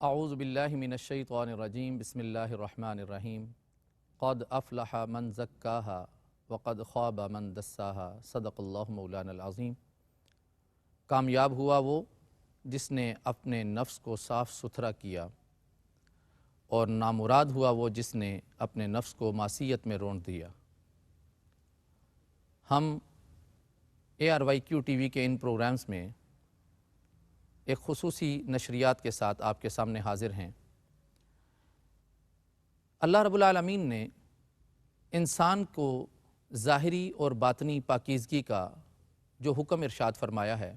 اعوذ باللہ من الشیطان الرجیم بسم اللہ الرحمن الرحیم قد افلح من زکاہا وقد خاب من دساہا صدق اللہ مولانا العظیم۔ کامیاب ہوا وہ جس نے اپنے نفس کو صاف ستھرا کیا، اور نامراد ہوا وہ جس نے اپنے نفس کو معصیت میں رونٹ دیا۔ ہم ARYQ ٹی وی کے ان پروگرامز میں ایک خصوصی نشریات کے ساتھ آپ کے سامنے حاضر ہیں۔ اللہ رب العالمین نے انسان کو ظاہری اور باطنی پاکیزگی کا جو حکم ارشاد فرمایا ہے،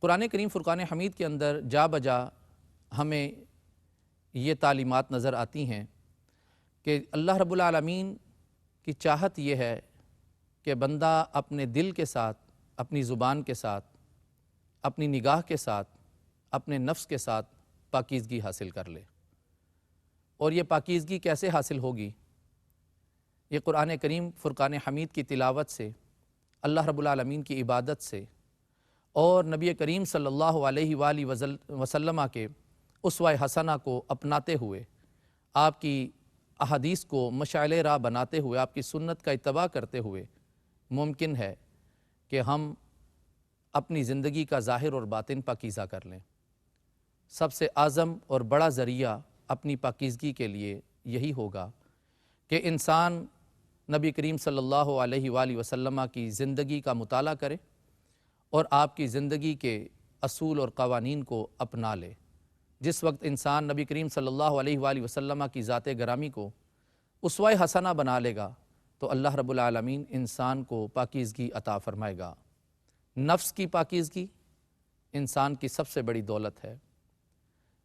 قرآن کریم فرقان حمید کے اندر جا بجا ہمیں یہ تعلیمات نظر آتی ہیں کہ اللہ رب العالمین کی چاہت یہ ہے کہ بندہ اپنے دل کے ساتھ، اپنی زبان کے ساتھ، اپنی نگاہ کے ساتھ، اپنے نفس کے ساتھ پاکیزگی حاصل کر لے۔ اور یہ پاکیزگی کیسے حاصل ہوگی؟ یہ قرآن کریم فرقان حمید کی تلاوت سے، اللہ رب العالمین کی عبادت سے، اور نبی کریم صلی اللہ علیہ وآلہ وسلم کے اسوہ حسنہ کو اپناتے ہوئے، آپ کی احادیث کو مشعل راہ بناتے ہوئے، آپ کی سنت کا اتباع کرتے ہوئے ممکن ہے کہ ہم اپنی زندگی کا ظاہر اور باطن پاکیزہ کر لیں۔ سب سے اعظم اور بڑا ذریعہ اپنی پاکیزگی کے لیے یہی ہوگا کہ انسان نبی کریم صلی اللہ علیہ وآلہ وسلم کی زندگی کا مطالعہ کرے اور آپ کی زندگی کے اصول اور قوانین کو اپنا لے۔ جس وقت انسان نبی کریم صلی اللہ علیہ وآلہ وسلم کی ذات گرامی کو اسوہ حسنہ بنا لے گا تو اللہ رب العالمین انسان کو پاکیزگی عطا فرمائے گا۔ نفس کی پاکیزگی انسان کی سب سے بڑی دولت ہے۔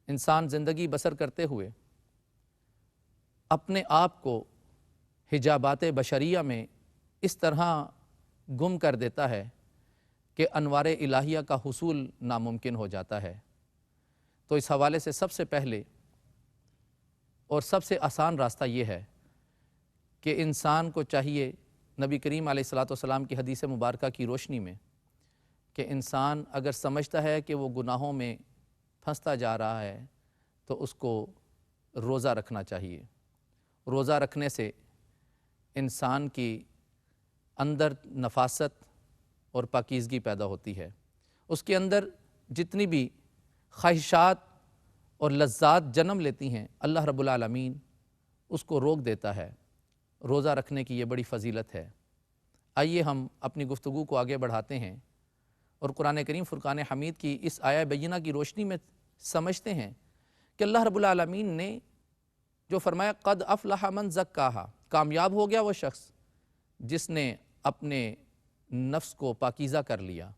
انسان زندگی بسر کرتے ہوئے اپنے آپ کو حجابات بشریہ میں اس طرح گم کر دیتا ہے کہ انوار الہیہ کا حصول ناممکن ہو جاتا ہے۔ تو اس حوالے سے سب سے پہلے اور سب سے آسان راستہ یہ ہے کہ انسان کو چاہیے، نبی کریم علیہ الصلوۃ والسلام کی حدیث مبارکہ کی روشنی میں، کہ انسان اگر سمجھتا ہے کہ وہ گناہوں میں پھنستا جا رہا ہے تو اس کو روزہ رکھنا چاہیے۔ روزہ رکھنے سے انسان کی اندر نفاست اور پاکیزگی پیدا ہوتی ہے۔ اس کے اندر جتنی بھی خواہشات اور لذات جنم لیتی ہیں، اللہ رب العالمین اس کو روک دیتا ہے۔ روزہ رکھنے کی یہ بڑی فضیلت ہے۔ آئیے ہم اپنی گفتگو کو آگے بڑھاتے ہیں اور قرآن کریم فرقان حمید کی اس آیہ بینہ کی روشنی میں سمجھتے ہیں کہ اللہ رب العالمین نے جو فرمایا قد افلح من زکاہا، کامیاب ہو گیا وہ شخص جس نے اپنے نفس کو پاکیزہ کر لیا۔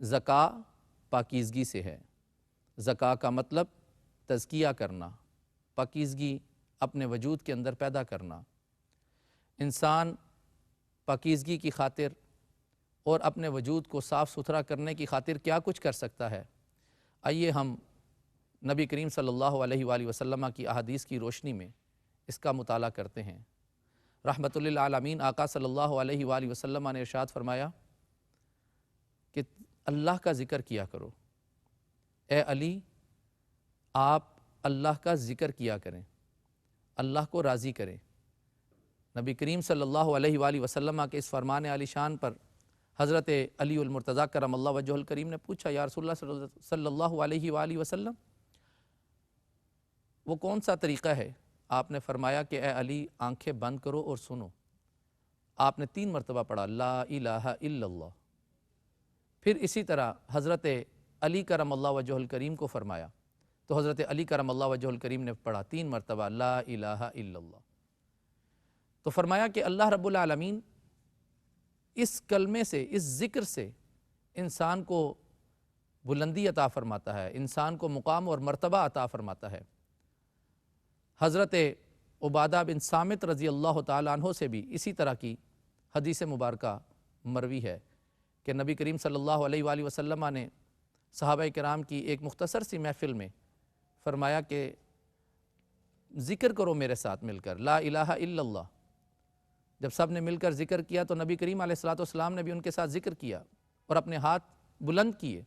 زکا پاکیزگی سے ہے۔ زکا کا مطلب تزکیہ کرنا، پاکیزگی اپنے وجود کے اندر پیدا کرنا۔ انسان پاکیزگی کی خاطر اور اپنے وجود کو صاف ستھرا کرنے کی خاطر کیا کچھ کر سکتا ہے؟ آئیے ہم نبی کریم صلی اللہ علیہ وآلہ وسلم کی احادیث کی روشنی میں اس کا مطالعہ کرتے ہیں۔ رحمت للعالمین آقا صلی اللہ علیہ وآلہ وسلم نے ارشاد فرمایا کہ اللہ کا ذکر کیا کرو۔ اے علی، آپ اللہ کا ذکر کیا کریں، اللہ کو راضی کریں۔ نبی کریم صلی اللہ علیہ وآلہ وسلم کے اس فرمان عالی شان پر حضرت علی المرتضیٰ کرم اللہ وجہہ الکریم نے پوچھا، یا رسول اللہ صلی اللہ علیہ وآلہ وسلم، وہ کون سا طریقہ ہے؟ آپ نے فرمایا کہ اے علی، آنکھیں بند کرو اور سنو۔ آپ نے 3 مرتبہ پڑھا لا الہ الا اللہ۔ پھر اسی طرح حضرت علی کرم اللہ وجہہ الکریم کو فرمایا تو حضرت علی کرم اللہ وجہہ الکریم نے پڑھا 3 مرتبہ لا الہ الا اللہ۔ تو فرمایا کہ اللہ رب العالمین اس کلمے سے، اس ذکر سے انسان کو بلندی عطا فرماتا ہے، انسان کو مقام اور مرتبہ عطا فرماتا ہے۔ حضرت عبادہ بن صامت رضی اللہ تعالیٰ عنہ سے بھی اسی طرح کی حدیث مبارکہ مروی ہے کہ نبی کریم صلی اللہ علیہ وآلہ وسلم نے صحابہ کرام کی ایک مختصر سی محفل میں فرمایا کہ ذکر کرو میرے ساتھ مل کر لا الہ الا اللہ۔ جب سب نے مل کر ذکر کیا تو نبی کریم علیہ الصلوۃ والسلام نے بھی ان کے ساتھ ذکر کیا اور اپنے ہاتھ بلند کیے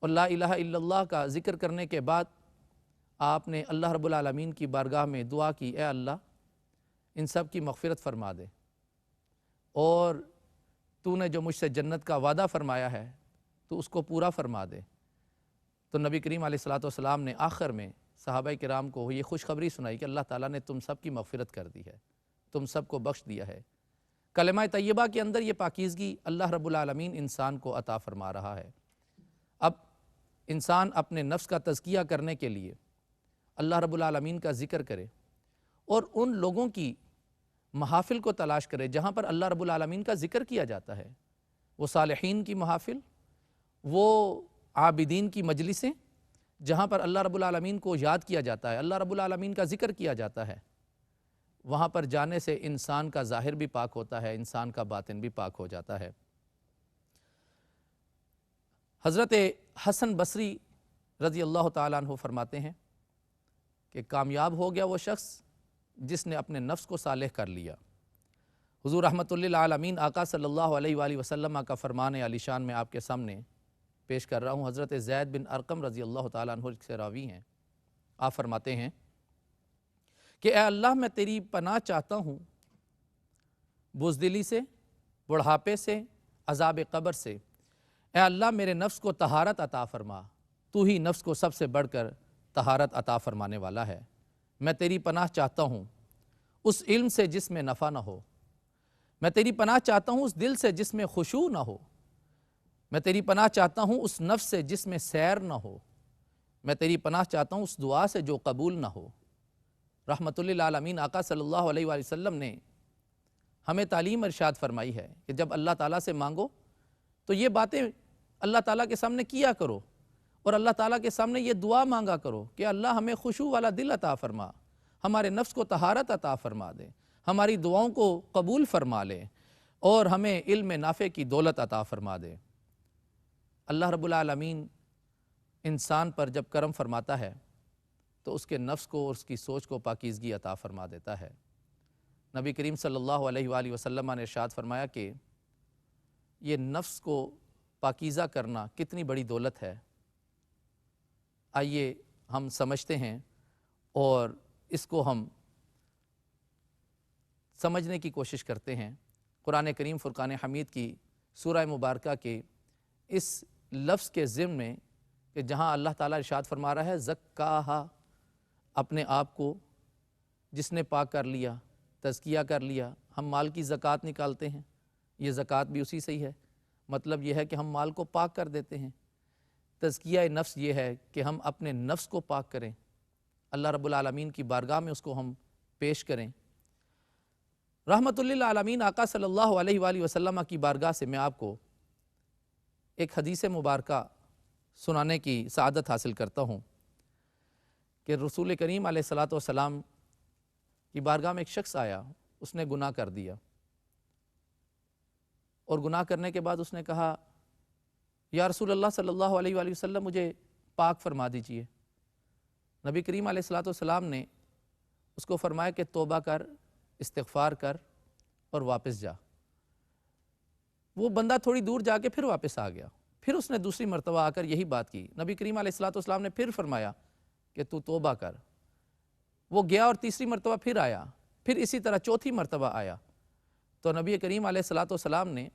اور لا الہ الا اللہ کا ذکر کرنے کے بعد آپ نے اللہ رب العالمین کی بارگاہ میں دعا کی، اے اللہ ان سب کی مغفرت فرما دے، اور تو نے جو مجھ سے جنت کا وعدہ فرمایا ہے تو اس کو پورا فرما دے۔ تو نبی کریم علیہ الصلوۃ والسلام نے آخر میں صحابہ کرام کو یہ خوشخبری سنائی کہ اللہ تعالیٰ نے تم سب کی مغفرت کر دی ہے، تم سب کو بخش دیا ہے۔ کلمہ طیبہ کے اندر یہ پاکیزگی اللہ رب العالمین انسان کو عطا فرما رہا ہے۔ اب انسان اپنے نفس کا تزکیہ کرنے کے لیے اللہ رب العالمین کا ذکر کرے اور ان لوگوں کی محافل کو تلاش کرے جہاں پر اللہ رب العالمین کا ذکر کیا جاتا ہے، وہ صالحین کی محافل، وہ عابدین کی مجلسیں جہاں پر اللہ رب العالمین کو یاد کیا جاتا ہے، اللہ رب العالمین کا ذکر کیا جاتا ہے، وہاں پر جانے سے انسان کا ظاہر بھی پاک ہوتا ہے، انسان کا باطن بھی پاک ہو جاتا ہے۔ حضرت حسن بصری رضی اللہ تعالیٰ عنہ فرماتے ہیں کہ کامیاب ہو گیا وہ شخص جس نے اپنے نفس کو صالح کر لیا۔ حضور رحمۃ للعالمین آقا صلی اللہ علیہ وآلہ وسلم کا فرمان علی شان میں آپ کے سامنے پیش کر رہا ہوں۔ حضرت زید بن ارقم رضی اللہ تعالیٰ عنہ سے راوی ہیں، آپ فرماتے ہیں کہ اے اللہ میں تیری پناہ چاہتا ہوں بزدلی سے، بڑھاپے سے، عذاب قبر سے۔ اے اللہ میرے نفس کو طہارت عطا فرما، تو ہی نفس کو سب سے بڑھ کر طہارت عطا فرمانے والا ہے۔ میں تیری پناہ چاہتا ہوں اس علم سے جس میں نفع نہ ہو، میں تیری پناہ چاہتا ہوں اس دل سے جس میں خشوع نہ ہو، میں تیری پناہ چاہتا ہوں اس نفس سے جس میں سیر نہ ہو، میں تیری پناہ چاہتا ہوں اس دعا سے جو قبول نہ ہو۔ رحمت للعالمین آقا صلی اللہ علیہ وآلہ وسلم نے ہمیں تعلیم ارشاد فرمائی ہے کہ جب اللہ تعالیٰ سے مانگو تو یہ باتیں اللہ تعالیٰ کے سامنے کیا کرو، اور اللہ تعالیٰ کے سامنے یہ دعا مانگا کرو کہ اللہ ہمیں خشوع والا دل عطا فرما، ہمارے نفس کو طہارت عطا فرما دے، ہماری دعاؤں کو قبول فرما لے، اور ہمیں علم نافع کی دولت عطا فرما دے۔ اللہ رب العالمین انسان پر جب کرم فرماتا ہے تو اس کے نفس کو اور اس کی سوچ کو پاکیزگی عطا فرما دیتا ہے۔ نبی کریم صلی اللہ علیہ وآلہ وسلم نے ارشاد فرمایا کہ یہ نفس کو پاکیزہ کرنا کتنی بڑی دولت ہے۔ آئیے ہم سمجھتے ہیں اور اس کو ہم سمجھنے کی کوشش کرتے ہیں۔ قرآن کریم فرقان حمید کی سورہ مبارکہ کے اس لفظ کے ضمن میں کہ جہاں اللہ تعالیٰ ارشاد فرما رہا ہے زکاہا، اپنے آپ کو جس نے پاک کر لیا، تزکیہ کر لیا۔ ہم مال کی زکوٰۃ نکالتے ہیں، یہ زکوٰۃ بھی اسی سے ہی ہے، مطلب یہ ہے کہ ہم مال کو پاک کر دیتے ہیں۔ تزکیہ نفس یہ ہے کہ ہم اپنے نفس کو پاک کریں، اللہ رب العالمین کی بارگاہ میں اس کو ہم پیش کریں۔ رحمت للعالمین آقا صلی اللہ علیہ وآلہ وسلم کی بارگاہ سے میں آپ کو ایک حدیث مبارکہ سنانے کی سعادت حاصل کرتا ہوں کہ رسول کریم علیہ الصلوۃ والسلام کی بارگاہ میں ایک شخص آیا، اس نے گناہ کر دیا، اور گناہ کرنے کے بعد اس نے کہا یا رسول اللہ صلی اللہ علیہ وآلہ وسلم مجھے پاک فرما دیجئے۔ نبی کریم علیہ الصلوۃ والسلام نے اس کو فرمایا کہ توبہ کر، استغفار کر اور واپس جا۔ وہ بندہ تھوڑی دور جا کے پھر واپس آ گیا، پھر اس نے دوسری مرتبہ آ کر یہی بات کی۔ نبی کریم علیہ الصلوۃ والسلام نے پھر فرمایا کہ تو توبہ کر۔ وہ گیا اور تیسری مرتبہ پھر آیا، پھر اسی طرح چوتھی مرتبہ آیا، تو نبی کریم علیہ الصلوۃ والسلام نے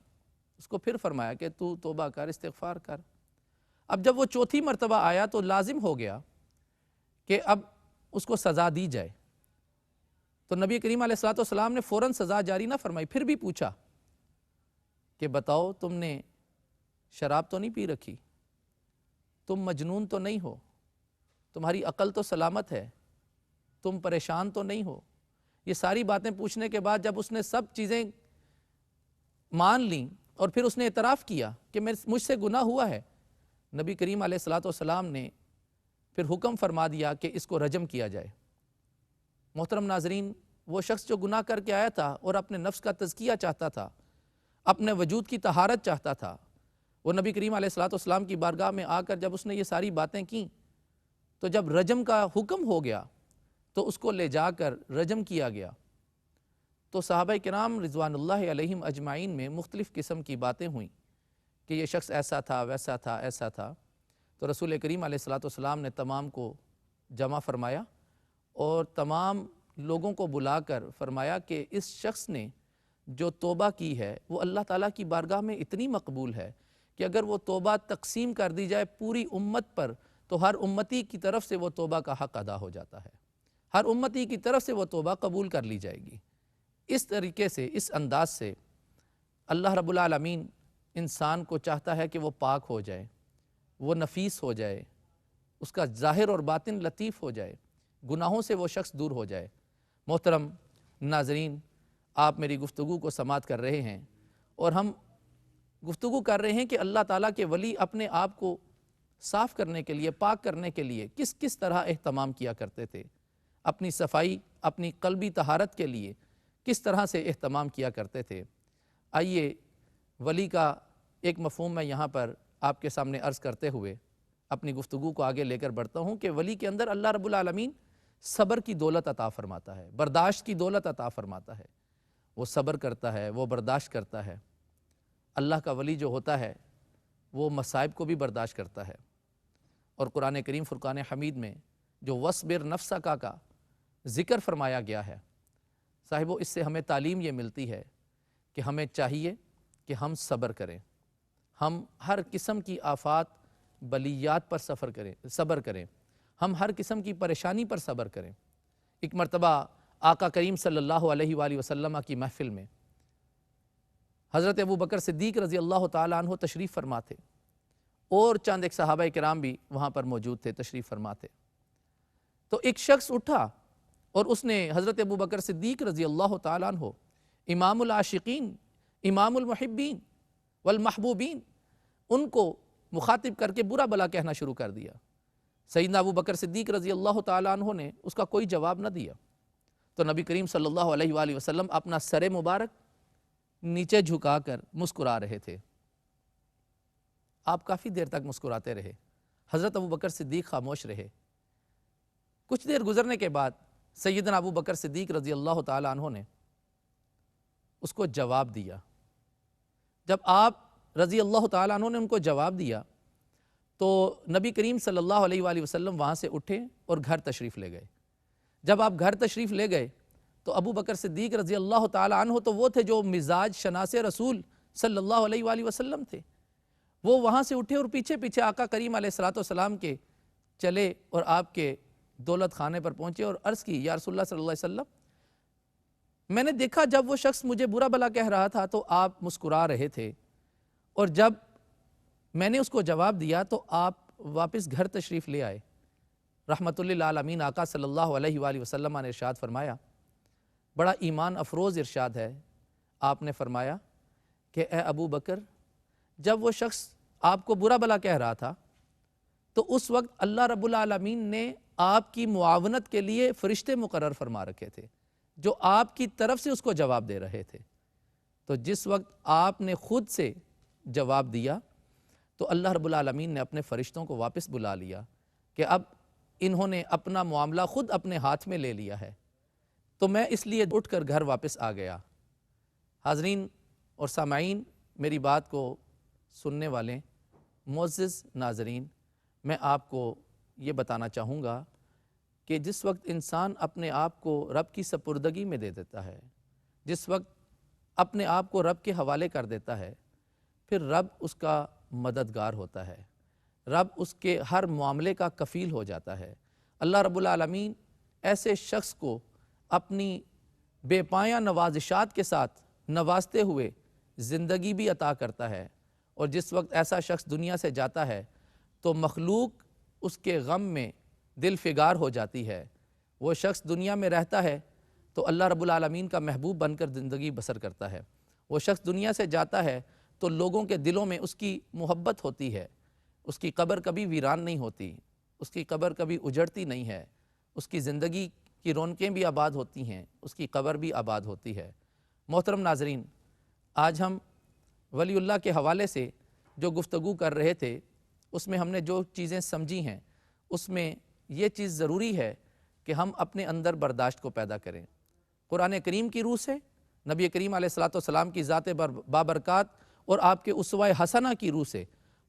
اس کو پھر فرمایا کہ تو توبہ کر، استغفار کر۔ اب جب وہ چوتھی مرتبہ آیا تو لازم ہو گیا کہ اب اس کو سزا دی جائے، تو نبی کریم علیہ الصلوۃ والسلام نے فوراً سزا جاری نہ فرمائی، پھر بھی پوچھا کہ بتاؤ تم نے شراب تو نہیں پی رکھی، تم مجنون تو نہیں ہو، تمہاری عقل تو سلامت ہے، تم پریشان تو نہیں ہو؟ یہ ساری باتیں پوچھنے کے بعد جب اس نے سب چیزیں مان لیں اور پھر اس نے اعتراف کیا کہ مجھ سے گناہ ہوا ہے، نبی کریم علیہ الصلوۃ والسلام نے پھر حکم فرما دیا کہ اس کو رجم کیا جائے۔ محترم ناظرین، وہ شخص جو گناہ کر کے آیا تھا اور اپنے نفس کا تزکیہ چاہتا تھا، اپنے وجود کی طہارت چاہتا تھا، وہ نبی کریم علیہ الصلوۃ والسلام کی بارگاہ میں آ کر جب اس نے یہ ساری باتیں کیں تو جب رجم کا حکم ہو گیا تو اس کو لے جا کر رجم کیا گیا۔ تو صحابہ کرام رضوان اللہ علیہم اجمعین میں مختلف قسم کی باتیں ہوئیں کہ یہ شخص ایسا تھا، ویسا تھا، ایسا تھا۔ تو رسول کریم علیہ الصلوۃ والسلام نے تمام کو جمع فرمایا اور تمام لوگوں کو بلا کر فرمایا کہ اس شخص نے جو توبہ کی ہے وہ اللہ تعالیٰ کی بارگاہ میں اتنی مقبول ہے کہ اگر وہ توبہ تقسیم کر دی جائے پوری امت پر تو ہر امتی کی طرف سے وہ توبہ کا حق ادا ہو جاتا ہے، ہر امتی کی طرف سے وہ توبہ قبول کر لی جائے گی۔ اس طریقے سے، اس انداز سے اللہ رب العالمین انسان کو چاہتا ہے کہ وہ پاک ہو جائے، وہ نفیس ہو جائے، اس کا ظاہر اور باطن لطیف ہو جائے، گناہوں سے وہ شخص دور ہو جائے۔ محترم ناظرین، آپ میری گفتگو کو سماعت کر رہے ہیں اور ہم گفتگو کر رہے ہیں کہ اللہ تعالیٰ کے ولی اپنے آپ کو صاف کرنے کے لیے، پاک کرنے کے لیے کس کس طرح اہتمام کیا کرتے تھے، اپنی صفائی، اپنی قلبی طہارت کے لیے کس طرح سے اہتمام کیا کرتے تھے۔ آئیے ولی کا ایک مفہوم میں یہاں پر آپ کے سامنے عرض کرتے ہوئے اپنی گفتگو کو آگے لے کر بڑھتا ہوں کہ ولی کے اندر اللہ رب العالمین صبر کی دولت عطا فرماتا ہے، برداشت کی دولت عطا فرماتا ہے۔ وہ صبر کرتا ہے، وہ برداشت کرتا ہے۔ اللہ کا ولی جو ہوتا ہے وہ مصائب کو بھی برداشت کرتا ہے، اور قرآن کریم فرقان حمید میں جو وَاصْبِرْ نَفْسَكَ کا ذکر فرمایا گیا ہے، صاحبو اس سے ہمیں تعلیم یہ ملتی ہے کہ ہمیں چاہیے کہ ہم صبر کریں، ہم ہر قسم کی آفات بلیات پر صبر کریں، ہم ہر قسم کی پریشانی پر صبر کریں۔ ایک مرتبہ آقا کریم صلی اللہ علیہ وآلہ وسلم کی محفل میں حضرت ابو بکر صدیق رضی اللہ تعالیٰ عنہ تشریف فرما تھے، اور چند ایک صحابہ کرام بھی وہاں پر موجود تھے، تشریف فرما تھے۔ تو ایک شخص اٹھا اور اس نے حضرت ابو بکر صدیق رضی اللہ تعالیٰ عنہ، امام العاشقین، امام المحبین والمحبوبین، ان کو مخاطب کر کے برا بلا کہنا شروع کر دیا۔ سیدنا ابو بکر صدیق رضی اللہ تعالیٰ عنہ نے اس کا کوئی جواب نہ دیا، تو نبی کریم صلی اللہ علیہ وآلہ وسلم اپنا سر مبارک نیچے جھکا کر مسکرا رہے تھے۔ آپ کافی دیر تک مسکراتے رہے، حضرت ابو بکر صدیق خاموش رہے۔ کچھ دیر گزرنے کے بعد سیدنا ابو بکر صدیق رضی اللہ تعالیٰ عنہ نے اس کو جواب دیا۔ جب آپ رضی اللہ تعالیٰ عنہ نے ان کو جواب دیا تو نبی کریم صلی اللہ علیہ وآلہ وسلم وہاں سے اٹھے اور گھر تشریف لے گئے۔ جب آپ گھر تشریف لے گئے تو ابو بکر صدیق رضی اللہ تعالیٰ عنہ تو وہ تھے جو مزاج شناس رسول صلی اللہ علیہ وآلہ وسلم تھے۔ وہ وہاں سے اٹھے اور پیچھے پیچھے آقا کریم علیہ الصلوۃ والسلام کے چلے اور آپ کے دولت خانے پر پہنچے اور عرض کی، یا رسول اللہ صلی اللہ علیہ وسلم، میں نے دیکھا جب وہ شخص مجھے برا بلا کہہ رہا تھا تو آپ مسکرا رہے تھے، اور جب میں نے اس کو جواب دیا تو آپ واپس گھر تشریف لے آئے۔ رحمت للعالمین آقا صلی اللہ علیہ وآلہ وسلم نے ارشاد فرمایا، بڑا ایمان افروز ارشاد ہے، آپ نے فرمایا کہ اے ابو بکر، جب وہ شخص آپ کو برا بلا کہہ رہا تھا تو اس وقت اللہ رب العالمین نے آپ کی معاونت کے لیے فرشتے مقرر فرما رکھے تھے جو آپ کی طرف سے اس کو جواب دے رہے تھے۔ تو جس وقت آپ نے خود سے جواب دیا تو اللہ رب العالمین نے اپنے فرشتوں کو واپس بلا لیا کہ اب انہوں نے اپنا معاملہ خود اپنے ہاتھ میں لے لیا ہے، تو میں اس لیے اٹھ کر گھر واپس آ گیا۔ حاضرین اور سامعین، میری بات کو سننے والے معزز ناظرین، میں آپ کو یہ بتانا چاہوں گا کہ جس وقت انسان اپنے آپ کو رب کی سپردگی میں دے دیتا ہے، جس وقت اپنے آپ کو رب کے حوالے کر دیتا ہے، پھر رب اس کا مددگار ہوتا ہے، رب اس کے ہر معاملے کا کفیل ہو جاتا ہے۔ اللہ رب العالمین ایسے شخص کو اپنی بے پایہ نوازشات کے ساتھ نوازتے ہوئے زندگی بھی عطا کرتا ہے، اور جس وقت ایسا شخص دنیا سے جاتا ہے تو مخلوق اس کے غم میں دل فگار ہو جاتی ہے۔ وہ شخص دنیا میں رہتا ہے تو اللہ رب العالمین کا محبوب بن کر زندگی بسر کرتا ہے، وہ شخص دنیا سے جاتا ہے تو لوگوں کے دلوں میں اس کی محبت ہوتی ہے، اس کی قبر کبھی ویران نہیں ہوتی، اس کی قبر کبھی اجڑتی نہیں ہے، اس کی زندگی کی رونقیں بھی آباد ہوتی ہیں، اس کی قبر بھی آباد ہوتی ہے۔ محترم ناظرین، آج ہم ولی اللہ کے حوالے سے جو گفتگو کر رہے تھے اس میں ہم نے جو چیزیں سمجھی ہیں اس میں یہ چیز ضروری ہے کہ ہم اپنے اندر برداشت کو پیدا کریں۔ قرآن کریم کی روح سے، نبی کریم علیہ الصلوۃ والسلام کی ذات بابرکات اور آپ کے اسوہ حسنہ کی روح سے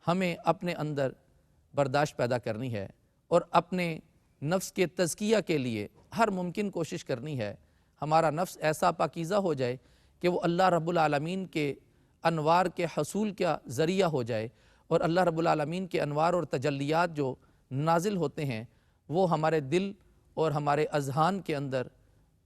ہمیں اپنے اندر برداشت پیدا کرنی ہے اور اپنے نفس کے تزکیہ کے لیے ہر ممکن کوشش کرنی ہے۔ ہمارا نفس ایسا پاکیزہ ہو جائے کہ وہ اللہ رب العالمین کے انوار کے حصول کا ذریعہ ہو جائے، اور اللہ رب العالمین کے انوار اور تجلیات جو نازل ہوتے ہیں وہ ہمارے دل اور ہمارے اذہان کے اندر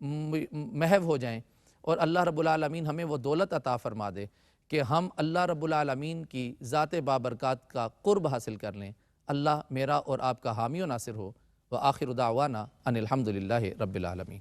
محو ہو جائیں، اور اللہ رب العالمین ہمیں وہ دولت عطا فرما دے کہ ہم اللہ رب العالمین کی ذات بابرکات کا قرب حاصل کر لیں۔ اللہ میرا اور آپ کا حامی و ناصر ہو۔ وآخر دعوانا ان الحمد للہ رب العالمین۔